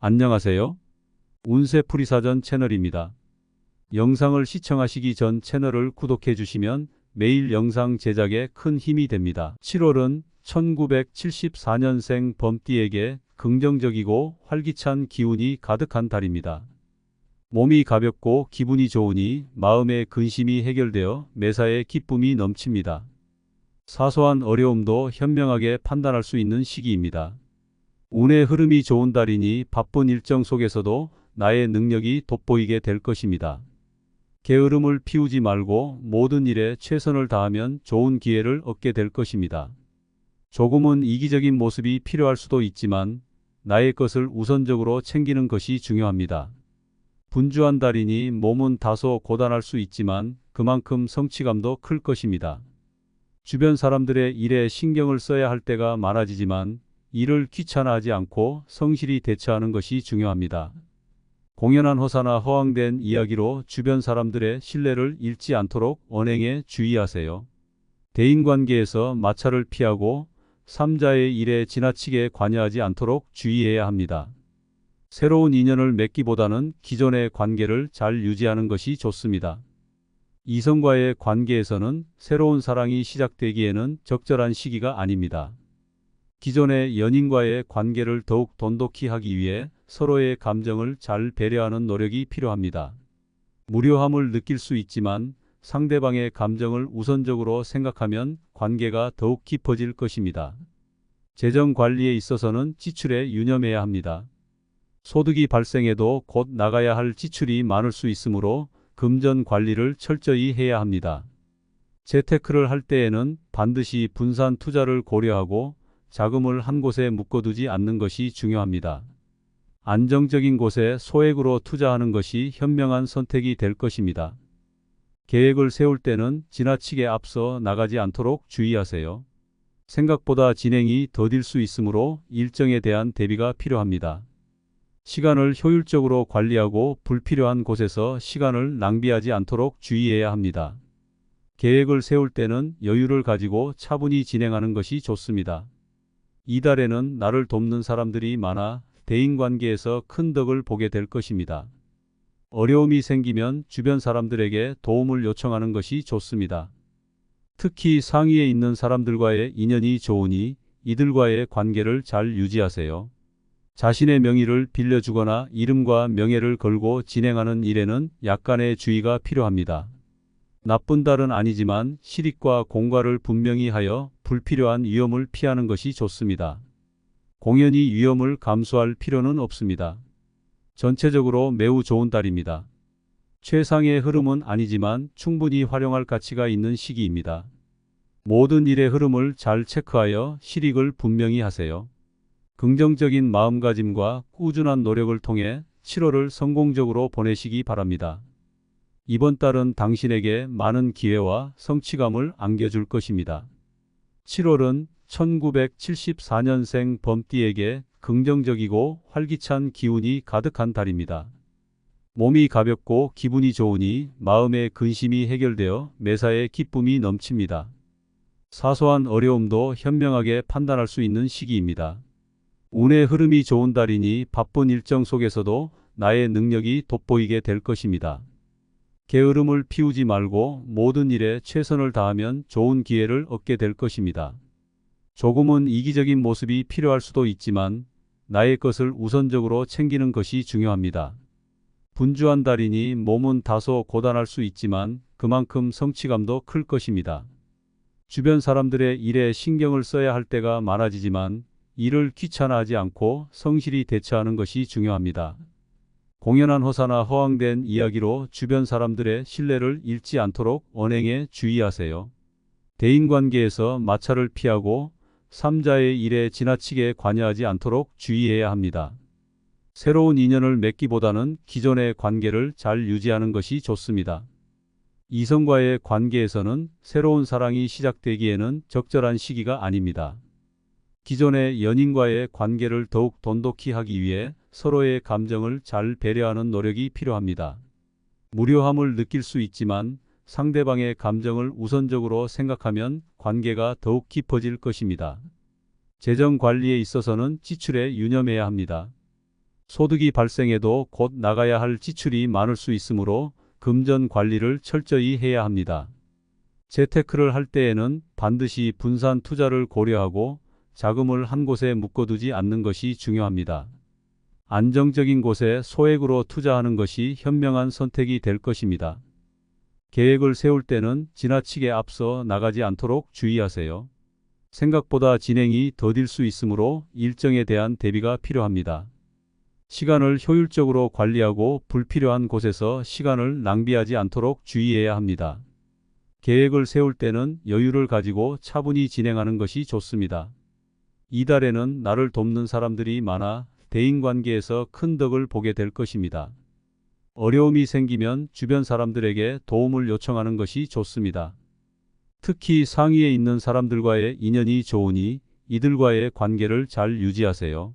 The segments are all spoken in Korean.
안녕하세요. 운세풀이사전 채널입니다. 영상을 시청하시기 전 채널을 구독해 주시면 매일 영상 제작에 큰 힘이 됩니다. 7월은 1974년생 범띠에게 긍정적이고 활기찬 기운이 가득한 달입니다. 몸이 가볍고 기분이 좋으니 마음의 근심이 해결되어 매사에 기쁨이 넘칩니다. 사소한 어려움도 현명하게 판단할 수 있는 시기입니다. 운의 흐름이 좋은 달이니 바쁜 일정 속에서도 나의 능력이 돋보이게 될 것입니다. 게으름을 피우지 말고 모든 일에 최선을 다하면 좋은 기회를 얻게 될 것입니다. 조금은 이기적인 모습이 필요할 수도 있지만 나의 것을 우선적으로 챙기는 것이 중요합니다. 분주한 달이니 몸은 다소 고단할 수 있지만 그만큼 성취감도 클 것입니다. 주변 사람들의 일에 신경을 써야 할 때가 많아지지만 일을 귀찮아하지 않고 성실히 대처하는 것이 중요합니다. 공연한 허사나 허황된 이야기로 주변 사람들의 신뢰를 잃지 않도록 언행에 주의하세요. 대인관계에서 마찰을 피하고 삼자의 일에 지나치게 관여하지 않도록 주의해야 합니다. 새로운 인연을 맺기보다는 기존의 관계를 잘 유지하는 것이 좋습니다. 이성과의 관계에서는 새로운 사랑이 시작되기에는 적절한 시기가 아닙니다. 기존의 연인과의 관계를 더욱 돈독히 하기 위해 서로의 감정을 잘 배려하는 노력이 필요합니다. 무료함을 느낄 수 있지만 상대방의 감정을 우선적으로 생각하면 관계가 더욱 깊어질 것입니다. 재정 관리에 있어서는 지출에 유념해야 합니다. 소득이 발생해도 곧 나가야 할 지출이 많을 수 있으므로 금전 관리를 철저히 해야 합니다. 재테크를 할 때에는 반드시 분산 투자를 고려하고 자금을 한 곳에 묶어두지 않는 것이 중요합니다. 안정적인 곳에 소액으로 투자하는 것이 현명한 선택이 될 것입니다. 계획을 세울 때는 지나치게 앞서 나가지 않도록 주의하세요. 생각보다 진행이 더딜 수 있으므로 일정에 대한 대비가 필요합니다. 시간을 효율적으로 관리하고 불필요한 곳에서 시간을 낭비하지 않도록 주의해야 합니다. 계획을 세울 때는 여유를 가지고 차분히 진행하는 것이 좋습니다. 이달에는 나를 돕는 사람들이 많아 대인관계에서 큰 덕을 보게 될 것입니다. 어려움이 생기면 주변 사람들에게 도움을 요청하는 것이 좋습니다. 특히 상위에 있는 사람들과의 인연이 좋으니 이들과의 관계를 잘 유지하세요. 자신의 명의를 빌려주거나 이름과 명예를 걸고 진행하는 일에는 약간의 주의가 필요합니다. 나쁜 달은 아니지만 실익과 공과를 분명히 하여 불필요한 위험을 피하는 것이 좋습니다. 공연히 위험을 감수할 필요는 없습니다. 전체적으로 매우 좋은 달입니다. 최상의 흐름은 아니지만 충분히 활용할 가치가 있는 시기입니다. 모든 일의 흐름을 잘 체크하여 실익을 분명히 하세요. 긍정적인 마음가짐과 꾸준한 노력을 통해 7월을 성공적으로 보내시기 바랍니다. 이번 달은 당신에게 많은 기회와 성취감을 안겨줄 것입니다. 7월은 1974년생 범띠에게 긍정적이고 활기찬 기운이 가득한 달입니다. 몸이 가볍고 기분이 좋으니 마음의 근심이 해결되어 매사에 기쁨이 넘칩니다. 사소한 어려움도 현명하게 판단할 수 있는 시기입니다. 운의 흐름이 좋은 달이니 바쁜 일정 속에서도 나의 능력이 돋보이게 될 것입니다. 게으름을 피우지 말고 모든 일에 최선을 다하면 좋은 기회를 얻게 될 것입니다. 조금은 이기적인 모습이 필요할 수도 있지만 나의 것을 우선적으로 챙기는 것이 중요합니다. 분주한 달이니 몸은 다소 고단할 수 있지만 그만큼 성취감도 클 것입니다. 주변 사람들의 일에 신경을 써야 할 때가 많아지지만 일을 귀찮아하지 않고 성실히 대처하는 것이 중요합니다. 공연한 허사나 허황된 이야기로 주변 사람들의 신뢰를 잃지 않도록 언행에 주의하세요. 대인관계에서 마찰을 피하고 삼자의 일에 지나치게 관여하지 않도록 주의해야 합니다. 새로운 인연을 맺기보다는 기존의 관계를 잘 유지하는 것이 좋습니다. 이성과의 관계에서는 새로운 사랑이 시작되기에는 적절한 시기가 아닙니다. 기존의 연인과의 관계를 더욱 돈독히 하기 위해 서로의 감정을 잘 배려하는 노력이 필요합니다. 무료함을 느낄 수 있지만 상대방의 감정을 우선적으로 생각하면 관계가 더욱 깊어질 것입니다. 재정 관리에 있어서는 지출에 유념해야 합니다. 소득이 발생해도 곧 나가야 할 지출이 많을 수 있으므로 금전 관리를 철저히 해야 합니다. 재테크를 할 때에는 반드시 분산 투자를 고려하고 자금을 한 곳에 묶어두지 않는 것이 중요합니다. 안정적인 곳에 소액으로 투자하는 것이 현명한 선택이 될 것입니다. 계획을 세울 때는 지나치게 앞서 나가지 않도록 주의하세요. 생각보다 진행이 더딜 수 있으므로 일정에 대한 대비가 필요합니다. 시간을 효율적으로 관리하고 불필요한 곳에서 시간을 낭비하지 않도록 주의해야 합니다. 계획을 세울 때는 여유를 가지고 차분히 진행하는 것이 좋습니다. 이달에는 나를 돕는 사람들이 많아 대인관계에서 큰 덕을 보게 될 것입니다. 어려움이 생기면 주변 사람들에게 도움을 요청하는 것이 좋습니다. 특히 상위에 있는 사람들과의 인연이 좋으니 이들과의 관계를 잘 유지하세요.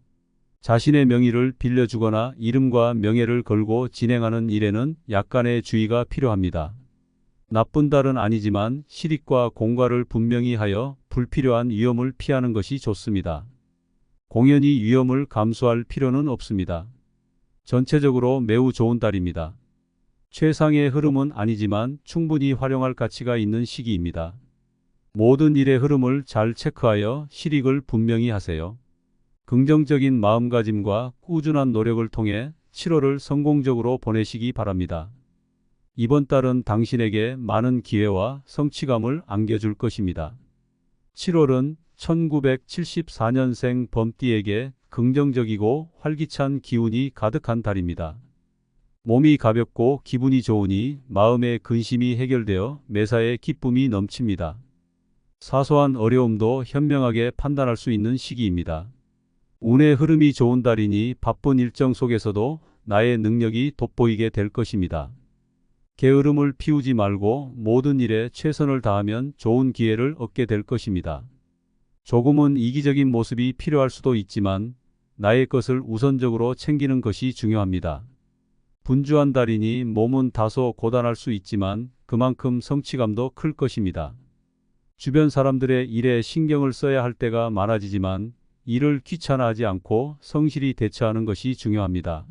자신의 명의를 빌려주거나 이름과 명예를 걸고 진행하는 일에는 약간의 주의가 필요합니다. 나쁜 달은 아니지만 실익과 공과를 분명히 하여 불필요한 위험을 피하는 것이 좋습니다. 공연히 위험을 감수할 필요는 없습니다. 전체적으로 매우 좋은 달입니다. 최상의 흐름은 아니지만 충분히 활용할 가치가 있는 시기입니다. 모든 일의 흐름을 잘 체크하여 실익을 분명히 하세요. 긍정적인 마음가짐과 꾸준한 노력을 통해 7월을 성공적으로 보내시기 바랍니다. 이번 달은 당신에게 많은 기회와 성취감을 안겨줄 것입니다. 7월은 1974년생 범띠에게 긍정적이고 활기찬 기운이 가득한 달입니다. 몸이 가볍고 기분이 좋으니 마음의 근심이 해결되어 매사에 기쁨이 넘칩니다. 사소한 어려움도 현명하게 판단할 수 있는 시기입니다. 운의 흐름이 좋은 달이니 바쁜 일정 속에서도 나의 능력이 돋보이게 될 것입니다. 게으름을 피우지 말고 모든 일에 최선을 다하면 좋은 기회를 얻게 될 것입니다. 조금은 이기적인 모습이 필요할 수도 있지만 나의 것을 우선적으로 챙기는 것이 중요합니다. 분주한 달이니 몸은 다소 고단할 수 있지만 그만큼 성취감도 클 것입니다. 주변 사람들의 일에 신경을 써야 할 때가 많아지지만 일을 귀찮아하지 않고 성실히 대처하는 것이 중요합니다.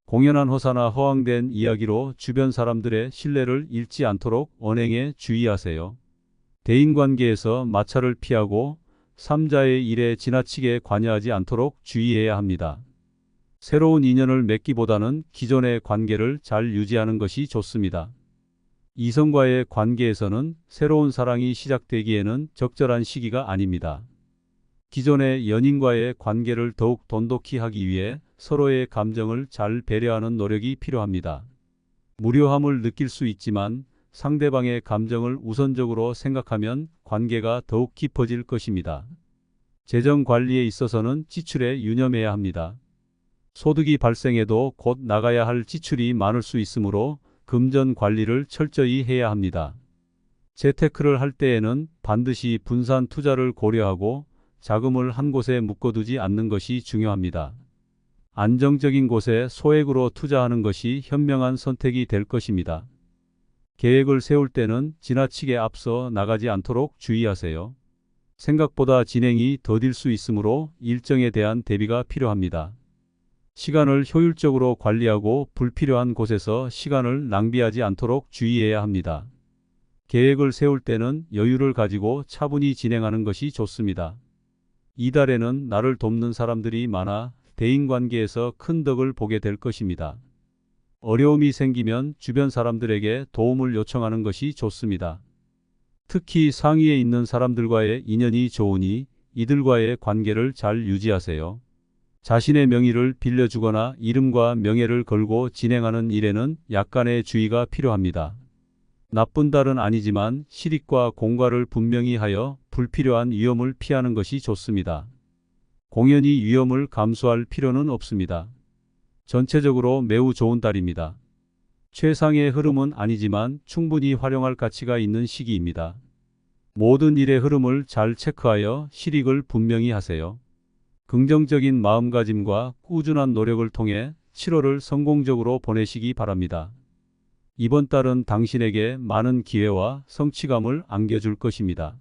공연한 허사나 허황된 이야기로 주변 사람들의 신뢰를 잃지 않도록 언행에 주의하세요. 대인관계에서 마찰을 피하고 삼자의 일에 지나치게 관여하지 않도록 주의해야 합니다. 새로운 인연을 맺기보다는 기존의 관계를 잘 유지하는 것이 좋습니다. 이성과의 관계에서는 새로운 사랑이 시작되기에는 적절한 시기가 아닙니다. 기존의 연인과의 관계를 더욱 돈독히 하기 위해 서로의 감정을 잘 배려하는 노력이 필요합니다. 무료함을 느낄 수 있지만 상대방의 감정을 우선적으로 생각하면 관계가 더욱 깊어질 것입니다. 재정 관리에 있어서는 지출에 유념해야 합니다. 소득이 발생해도 곧 나가야 할 지출이 많을 수 있으므로 금전 관리를 철저히 해야 합니다. 재테크를 할 때에는 반드시 분산 투자를 고려하고 자금을 한 곳에 묶어두지 않는 것이 중요합니다. 안정적인 곳에 소액으로 투자하는 것이 현명한 선택이 될 것입니다. 계획을 세울 때는 지나치게 앞서 나가지 않도록 주의하세요. 생각보다 진행이 더딜 수 있으므로 일정에 대한 대비가 필요합니다. 시간을 효율적으로 관리하고 불필요한 곳에서 시간을 낭비하지 않도록 주의해야 합니다. 계획을 세울 때는 여유를 가지고 차분히 진행하는 것이 좋습니다. 이달에는 나를 돕는 사람들이 많아 대인관계에서 큰 덕을 보게 될 것입니다. 어려움이 생기면 주변 사람들에게 도움을 요청하는 것이 좋습니다. 특히 상위에 있는 사람들과의 인연이 좋으니 이들과의 관계를 잘 유지하세요. 자신의 명의를 빌려주거나 이름과 명예를 걸고 진행하는 일에는 약간의 주의가 필요합니다. 나쁜 달은 아니지만 실익과 공과를 분명히 하여 불필요한 위험을 피하는 것이 좋습니다. 공연히 위험을 감수할 필요는 없습니다. 전체적으로 매우 좋은 달입니다. 최상의 흐름은 아니지만 충분히 활용할 가치가 있는 시기입니다. 모든 일의 흐름을 잘 체크하여 실익을 분명히 하세요. 긍정적인 마음가짐과 꾸준한 노력을 통해 7월을 성공적으로 보내시기 바랍니다. 이번 달은 당신에게 많은 기회와 성취감을 안겨줄 것입니다.